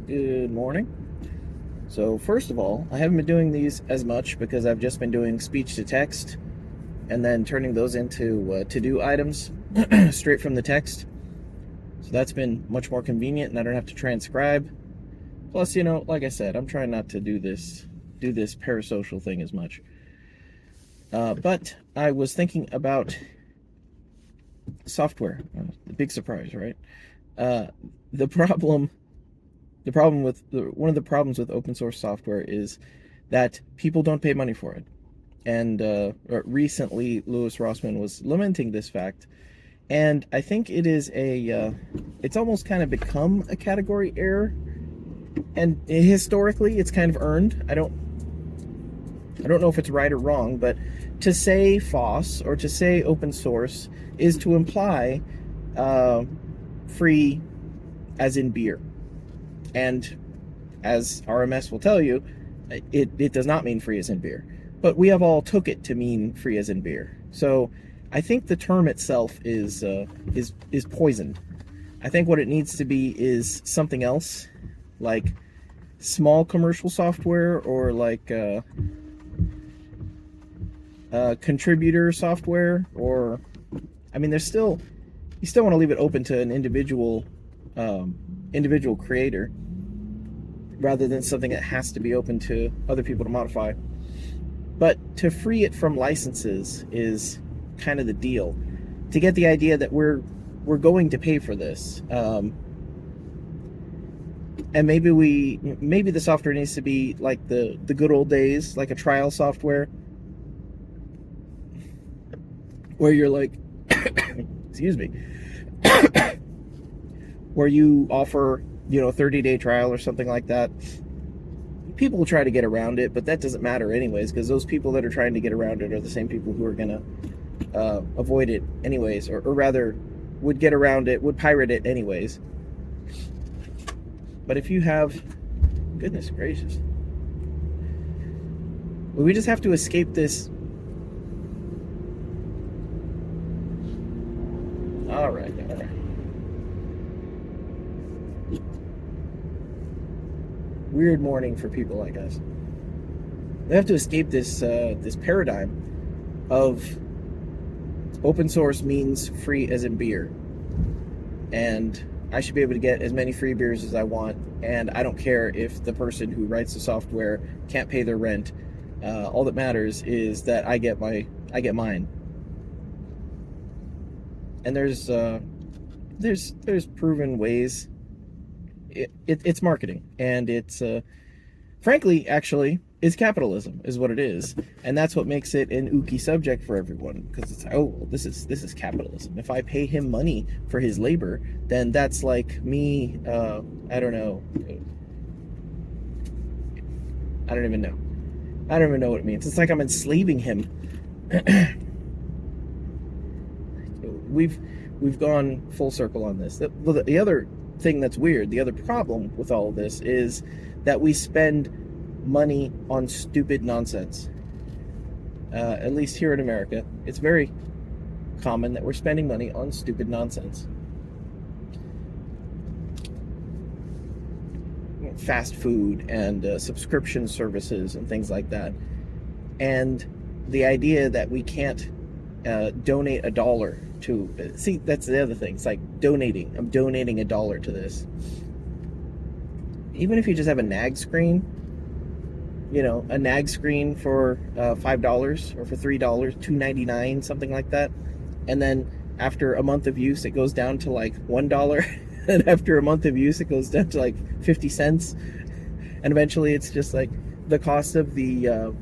Good morning. So first of all, I haven't been doing these as much because I've just been doing speech to text and then turning those into to-do items straight from the text. So that's been much more convenient and I don't have to transcribe. Plus, like I said, I'm trying not to do this parasocial thing as much. But I was thinking about software. The big surprise, right? Uh, the problem with one of the problems with open source software is that people don't pay money for it. And recently, Louis Rossmann was lamenting this fact, and I think it is it's almost kind of become a category error, and historically, it's kind of earned. I don't know if it's right or wrong, but to say FOSS or to say open source is to imply free, as in beer. And as RMS will tell you, it does not mean free as in beer. But we have all took it to mean free as in beer. So I think the term itself is poisoned. I think what it needs to be is something else, like small commercial software or like contributor software, or you still want to leave it open to an individual creator rather than something that has to be open to other people to modify. But to free it from licenses is kind of the deal. To get the idea that we're going to pay for this, and maybe the software needs to be like the good old days, like a trial software, where you're like, excuse me, where you offer, a 30-day trial or something like that. People will try to get around it, but that doesn't matter anyways, because those people that are trying to get around it are the same people who are going to avoid it anyways, or rather would get around it, would pirate it anyways. But if you have, goodness gracious, we just have to escape this. All right. Weird morning for people like us. We have to escape this paradigm of open source means free as in beer, and I should be able to get as many free beers as I want, and I don't care if the person who writes the software can't pay their rent. All that matters is that I get mine. And there's proven ways. It's marketing, and it's frankly, actually, it's capitalism is what it is, and that's what makes it an ooky subject for everyone, because it's this is capitalism. If I pay him money for his labor, then that's like me. I don't know. I don't even know what it means. It's like I'm enslaving him. We've gone full circle on this. The other thing that's weird, the other problem with all of this is that we spend money on stupid nonsense. At least here in America, it's very common that we're spending money on stupid nonsense. Fast food and subscription services and things like that. And the idea that we can't donate $1 to, see, that's the other thing. It's like donating. I'm donating $1 to this. Even if you just have a nag screen, a nag screen for $5 or for $3, $2.99, something like that, and then after a month of use it goes down to like $1, and after a month of use it goes down to like 50 cents, and eventually it's just like the cost of the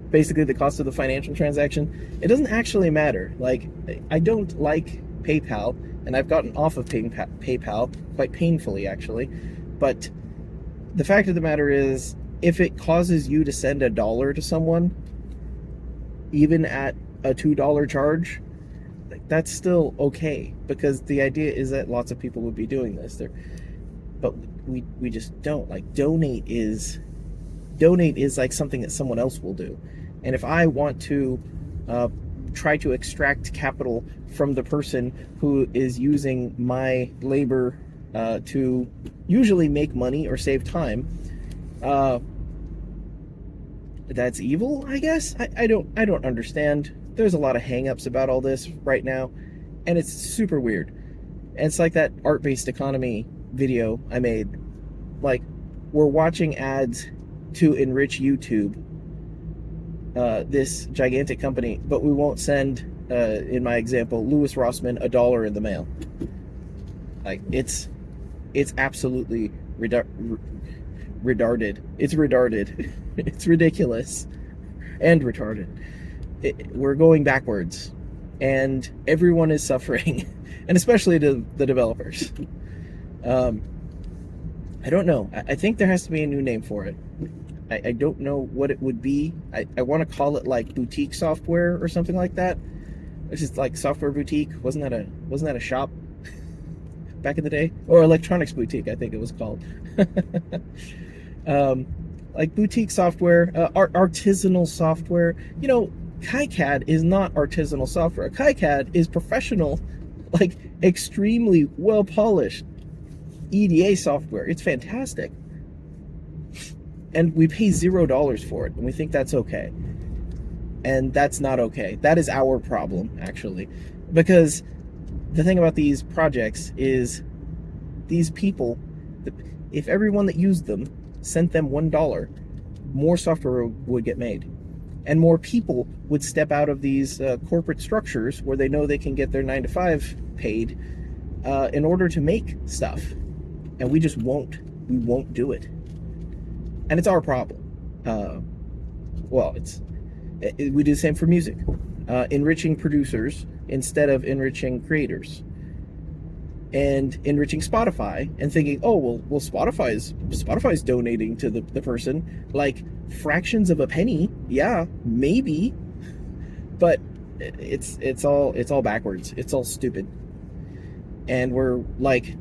basically the cost of the financial transaction. It doesn't actually matter. Like, I don't like PayPal, and I've gotten off of PayPal quite painfully, actually. But the fact of the matter is, if it causes you to send $1 to someone, even at a $2 charge, that's still okay, because the idea is that lots of people would be doing this. But we just don't. Like, donate is like something that someone else will do. And if I want to try to extract capital from the person who is using my labor to usually make money or save time, that's evil, I guess. I don't understand. There's a lot of hang-ups about all this right now, and it's super weird. And it's like that art-based economy video I made. Like, we're watching ads to enrich YouTube, this gigantic company, but we won't send, in my example, Louis Rossman $1 in the mail. Like, it's absolutely retarded. It's retarded. It's ridiculous and retarded. We're going backwards, and everyone is suffering, and especially the developers. I don't know. I think there has to be a new name for it. I don't know what it would be. I want to call it like boutique software or something like that. It's just like software boutique. Wasn't that a shop back in the day? Or electronics boutique, I think it was called. Like boutique software, artisanal software. You know, KiCad is not artisanal software. KiCad is professional, like extremely well polished EDA software. It's fantastic. And we pay $0 for it, and we think that's okay. And that's not okay. That is our problem, actually. Because the thing about these projects is these people, if everyone that used them sent them $1, more software would get made. And more people would step out of these corporate structures where they know they can get their 9-to-5 paid in order to make stuff. And we just won't. We won't do it. And it's our problem. We do the same for music. Enriching producers instead of enriching creators. And enriching Spotify and thinking, oh, well, Spotify's donating to the person. Like, fractions of a penny, yeah, maybe. But it's all backwards. It's all stupid. And we're like,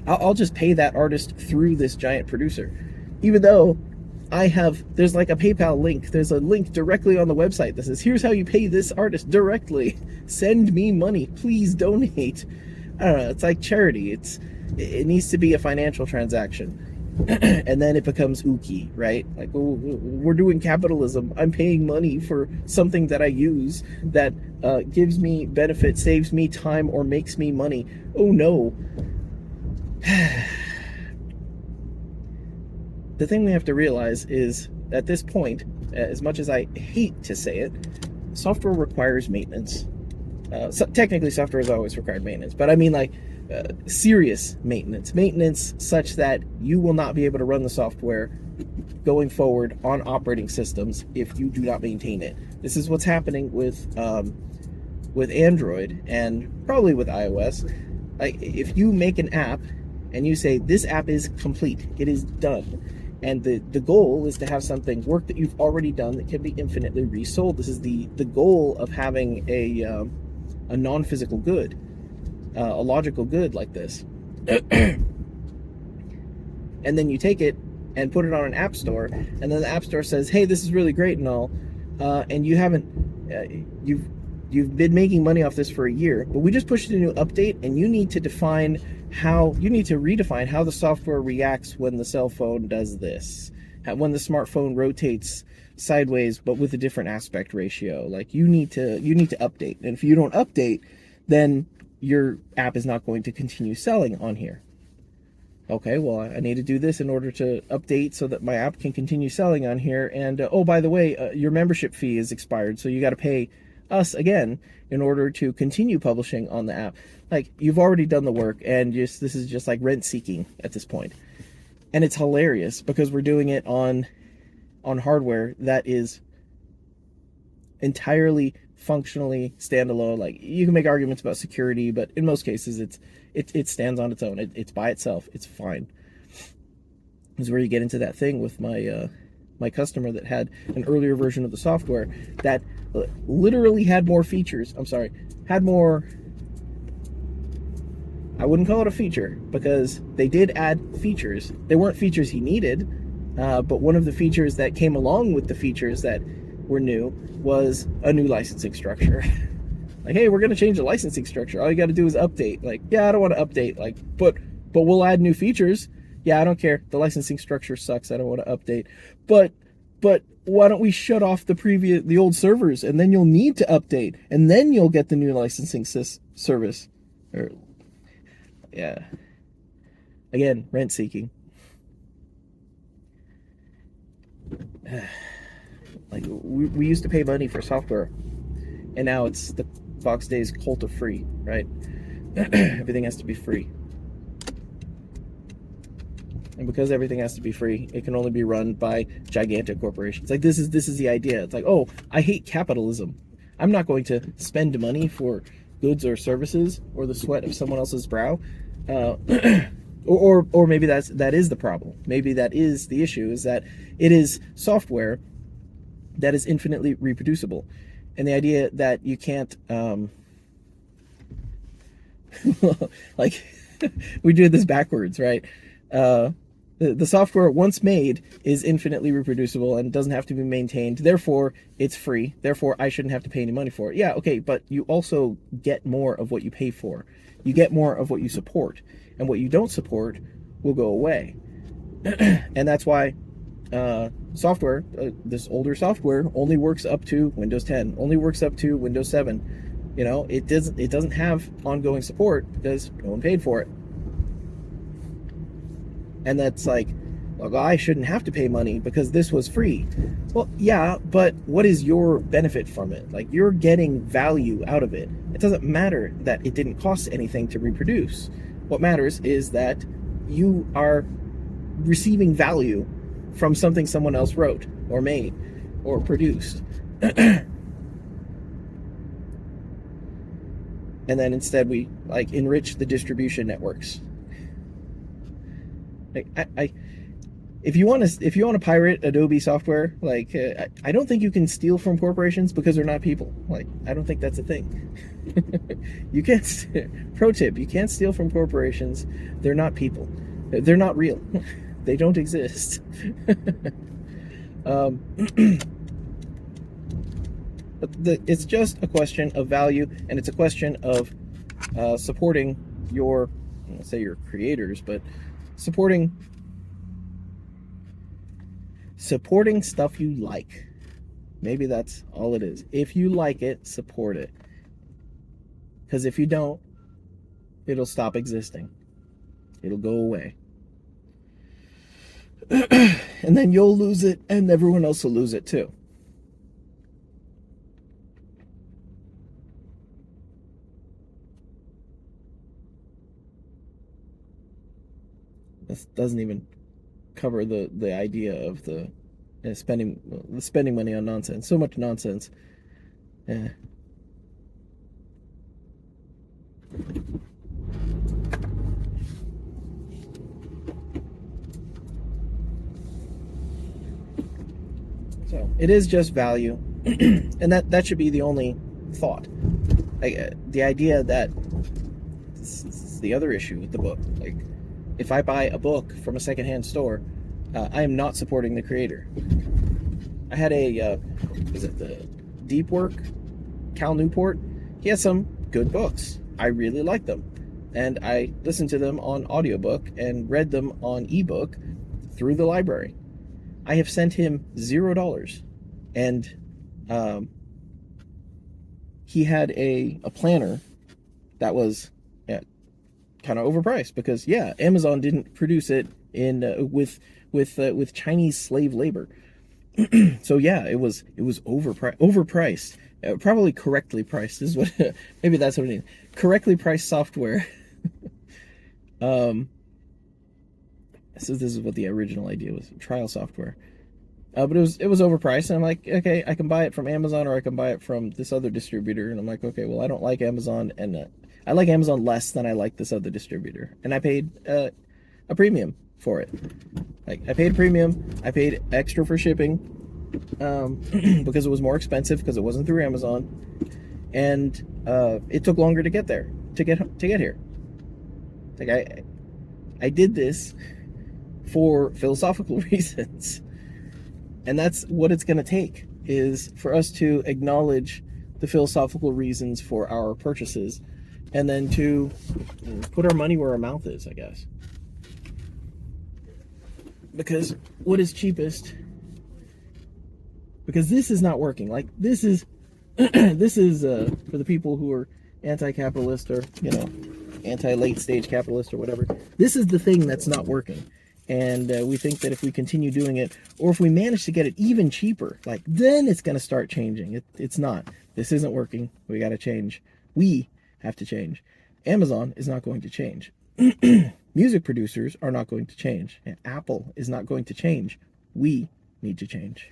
I'll just pay that artist through this giant producer. Even though there's like a PayPal link. There's a link directly on the website that says, here's how you pay this artist directly. Send me money. Please donate. I don't know. It's like charity. It needs to be a financial transaction. And then it becomes ooky, right? Like, oh, we're doing capitalism. I'm paying money for something that I use that gives me benefit, saves me time, or makes me money. Oh, no. The thing we have to realize is, at this point, as much as I hate to say it, software requires maintenance. So technically, software has always required maintenance, but I mean like serious maintenance such that you will not be able to run the software going forward on operating systems if you do not maintain it. This is what's happening with Android and probably with iOS. Like, if you make an app and you say this app is complete, it is done, and the goal is to have something work that you've already done that can be infinitely resold. This is the goal of having a non-physical good, a logical good like this. And then you take it and put it on an app store, and then the app store says, hey, this is really great and all, and you haven't, you've been making money off this for a year, but we just pushed a new update, and you need to redefine how the software reacts when the cell phone does this, when the smartphone rotates sideways but with a different aspect ratio. Like, you need to update, and if you don't update, then your app is not going to continue selling on here. Okay, well, I need to do this in order to update so that my app can continue selling on here. And oh, by the way, your membership fee is expired, so you got to pay us again in order to continue publishing on the app. Like, you've already done the work, and this is just like rent seeking at this point. And it's hilarious because we're doing it on hardware that is entirely functionally standalone. Like, you can make arguments about security, but in most cases it stands on its own. It's by itself. It's fine. This is where you get into that thing with my customer that had an earlier version of the software that literally had more features. I wouldn't call it a feature, because they did add features. They weren't features he needed, but one of the features that came along with the features that were new was a new licensing structure. Like, hey, we're going to change the licensing structure. All you got to do is update. Like, yeah, I don't want to update. Like, but but we'll add new features. Yeah, I don't care. The licensing structure sucks. I don't want to update. But why don't we shut off the old servers, and then you'll need to update, and then you'll get the new licensing service. Or, yeah. Again, rent seeking. Like we used to pay money for software, and now it's the Fox Days cult of free, right? Everything has to be free. And because everything has to be free, it can only be run by gigantic corporations. Like this is the idea. It's like, oh, I hate capitalism. I'm not going to spend money for goods or services or the sweat of someone else's brow. Or maybe that is the problem. Maybe that is the issue, is that it is software that is infinitely reproducible. And the idea that you can't like we do this backwards, right? The software once made is infinitely reproducible and doesn't have to be maintained. Therefore, it's free. Therefore, I shouldn't have to pay any money for it. Yeah, okay, but you also get more of what you pay for. You get more of what you support. And what you don't support will go away. And that's why software, this older software, only works up to Windows 10, only works up to Windows 7. You know, it doesn't have ongoing support because no one paid for it. And that's like, well, I shouldn't have to pay money because this was free. Well, yeah, but what is your benefit from it? Like, you're getting value out of it. It doesn't matter that it didn't cost anything to reproduce. What matters is that you are receiving value from something someone else wrote or made or produced. And then instead we like enrich the distribution networks. Like if you want to pirate Adobe software, like I don't think you can steal from corporations because they're not people. Like, I don't think that's a thing. You can't. Pro tip: you can't steal from corporations. They're not people. They're not real. They don't exist. It's just a question of value, and it's a question of supporting your, I don't say your creators, but supporting stuff you like. Maybe that's all it is. If you like it, support it. Because if you don't, it'll stop existing. It'll go away. And then you'll lose it, and everyone else will lose it too. This doesn't even cover the idea of the spending money on nonsense. So much nonsense. Yeah. So it is just value, and that should be the only thought. The idea that this is the other issue with the book. Like, if I buy a book from a secondhand store, I am not supporting the creator. I had the Deep Work, Cal Newport. He has some good books. I really like them. And I listened to them on audiobook and read them on ebook through the library. I have sent him $0. And he had a planner that was kind of overpriced because Amazon didn't produce it in with Chinese slave labor. So it was overpriced. Probably correctly priced is what maybe that's what it is. Correctly priced software. So this is what the original idea was, trial software. But it was overpriced, and I'm like, okay, I can buy it from Amazon or I can buy it from this other distributor. And I'm like, okay, well, I don't like Amazon, and I like Amazon less than I like this other distributor, and I paid a premium for it. Like, I paid a premium, I paid extra for shipping, because it was more expensive because it wasn't through Amazon, and it took longer to get there, to get here. Like, I did this for philosophical reasons, and that's what it's going to take, is for us to acknowledge the philosophical reasons for our purchases and then to put our money where our mouth is, I guess. Because what is cheapest? Because this is not working. Like, this is this is for the people who are anti-capitalist, or anti-late stage capitalist or whatever. This is the thing that's not working, and we think that if we continue doing it, or if we manage to get it even cheaper, like, then it's going to start changing. It's not. This isn't working. We got to change. We have to change. Amazon is not going to change. Music producers are not going to change, and Apple is not going to change. We need to change.